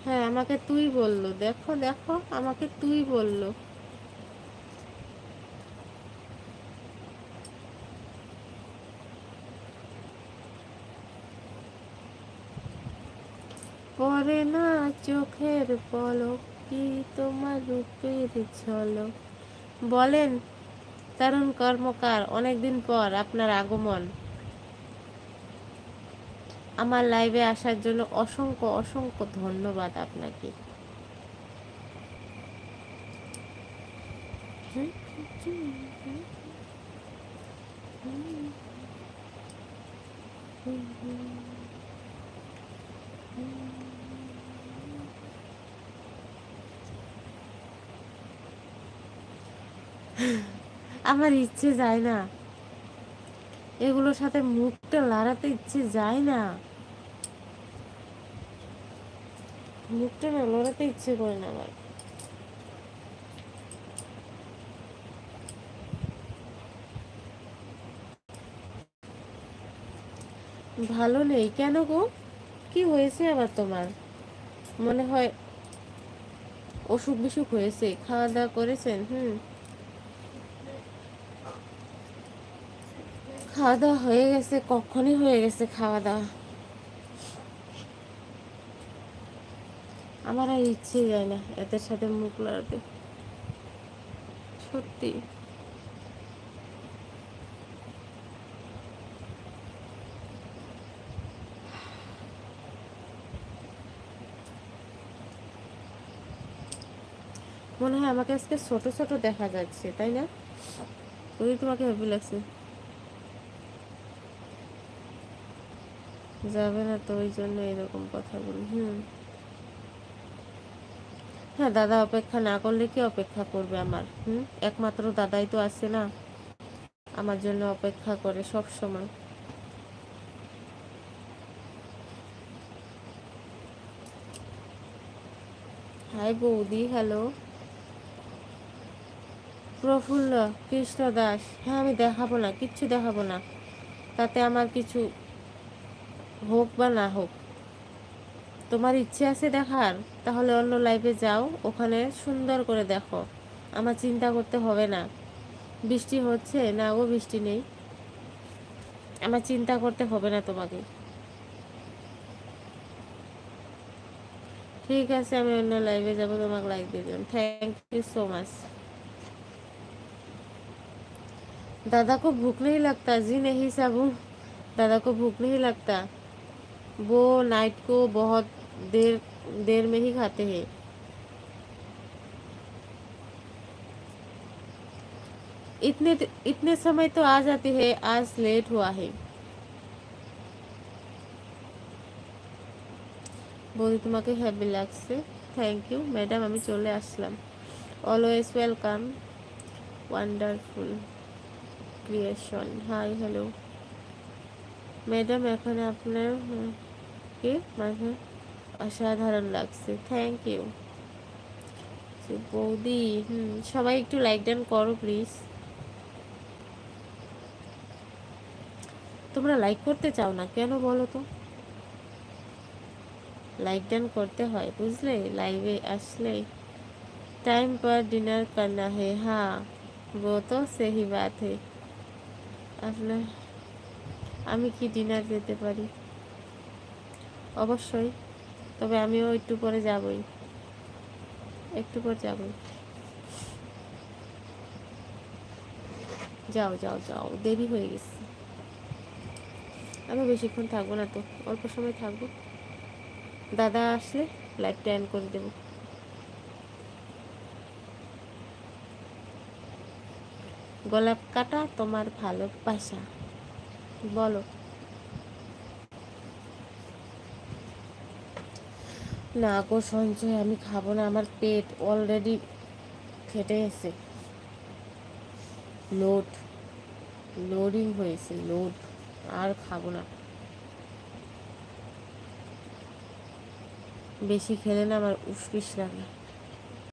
হ্যাঁ, আমাকে তুই বললো। দেখো দেখো, আমাকে তুই বললো। পরে না চোখের পলক, কি তোমার রূপের ঝলক। বলেন তরুণ কর্মকার, অনেকদিন পর আপনার আগমন। আমার লাইভে আসার জন্য অসংখ্য অসংখ্য ধন্যবাদ আপনাকে। আমার ইচ্ছে যায় না, এগুলোর সাথে মুখটা লড়াতে ইচ্ছে যায় না, মুখটা না লড়াতে ইচ্ছে করে না আমার। ভালো নেই কেন গো? কি হয়েছে আবার তোমার? মনে হয় অসুখ বিসুখ হয়েছে। খাওয়া দাওয়া করেছেন? খাওয়া দাওয়া হয়ে গেছে, কখনই হয়ে গেছে খাওয়া দাওয়া। আমার আর ইচ্ছে যায় না এদের সাথে মুখ লড়াতে, সত্যি। মনে হয় আমাকে আজকে ছোট ছোট দেখা যাচ্ছে, তাই না? ওই তোমাকে হেভি লাগছে। যাবে না তো, ওই জন্য এরকম কথা বলি। হ্যাঁ, দাদা অপেক্ষা না করলে কি অপেক্ষা করবে আমার? একমাত্র দাদাই তো আছে না, আমার জন্য অপেক্ষা করে সব সময়। হাই বৌদি, হ্যালো। প্রফুল্ল কৃষ্ণ দাস, হ্যাঁ আমি দেখাবো না, কিচ্ছু দেখাবো না। তাতে আমার কিছু হোক বা না হোক, তোমার ইচ্ছে আছে দেখার, তাহলে অন্য লাইভে যাও, ওখানে সুন্দর করে দেখো। আমার চিন্তা করতে হবে না বৃষ্টি হচ্ছে না গো, বৃষ্টি নেই। আমার চিন্তা করতে হবে না তোমাকে। ঠিক আছে, আমি অন্য লাইভে যাবো, তোমাকে লাইক দিয়ে দিলাম। Thank you so much. दादा को भूख नहीं लगता? जी नहीं साबू, दादा को भूख नहीं लगता। वो नाइट को बहुत देर देर में ही खाते हैं। इतने इतने समय तो आ जाती है, आज लेट हुआ है। বৌদি তোমাকে হ্যাপি লাগছে, থ্যাংক ইউ ম্যাডাম, আমি চলে আসলাম। Always welcome, wonderful creation. Hi hello madam, এখানে আপনার কে মাঝে অসাধারণ লাগছে, থ্যাংক ইউ বৌদি। সবাই একটু লাইক ডান করো প্লিজ। তোমরা লাইক করতে চাও না কেন বলো তো? लाइक डन करते हैं बुझले, लाइवे आसले टाइम पर डिनर करना है। हाँ, वो तो सही बात है। আপনার আমি কি ডিনার যেতে পারি? অবশ্যই, তবে আমিও একটু পরে যাবই, একটু পর যাবই। যাও যাও যাও, দেরি হয়ে গেছে। আমি বেশিক্ষণ থাকবো না তো, অল্প সময় থাকবো। দাদা আসলে লাইভটা এন্ড করে দেবো। গোলাপ কাটা তোমার ভালোবাসা বলো। না গো সঞ্চয়, আমি খাবো না, আমার পেট অলরেডি ফেটে গেছে, লোডিং হয়েছে, লোড। আর খাবো না, বেশি খেলে না আমার উসপিস লাগে।